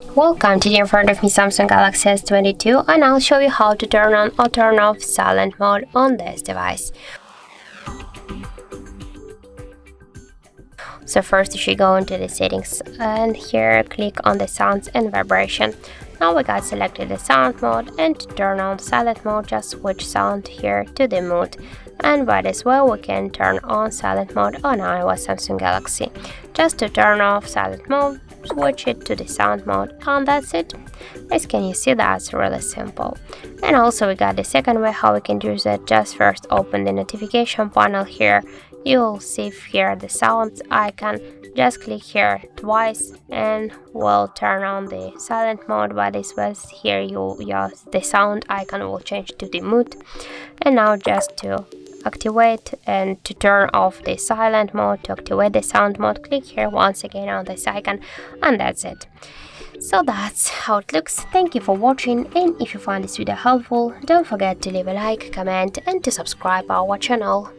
Welcome, today in front of me Samsung Galaxy S22 and I'll show you how to turn on or turn off silent mode on this device. So first you should go into the settings and here click on the sounds and vibration. Now we got selected the sound mode, and to turn on silent mode just switch sound here to the mode. And by this way we can turn on silent mode on our Samsung Galaxy. Just to turn off silent mode, switch it to the sound mode and that's it. As can you see, that's really simple. And also we got the second way how we can use it. Just first open the notification panel here. You'll see here the sounds icon. Just click here twice and we'll turn on the silent mode. By this way here the sound icon will change to the mute. And now just to activate and to turn off the silent mode, to activate the sound mode, click here once again on this icon and that's it. So that's how it looks. Thank you for watching, and if you find this video helpful, don't forget to leave a like, comment and to subscribe our channel.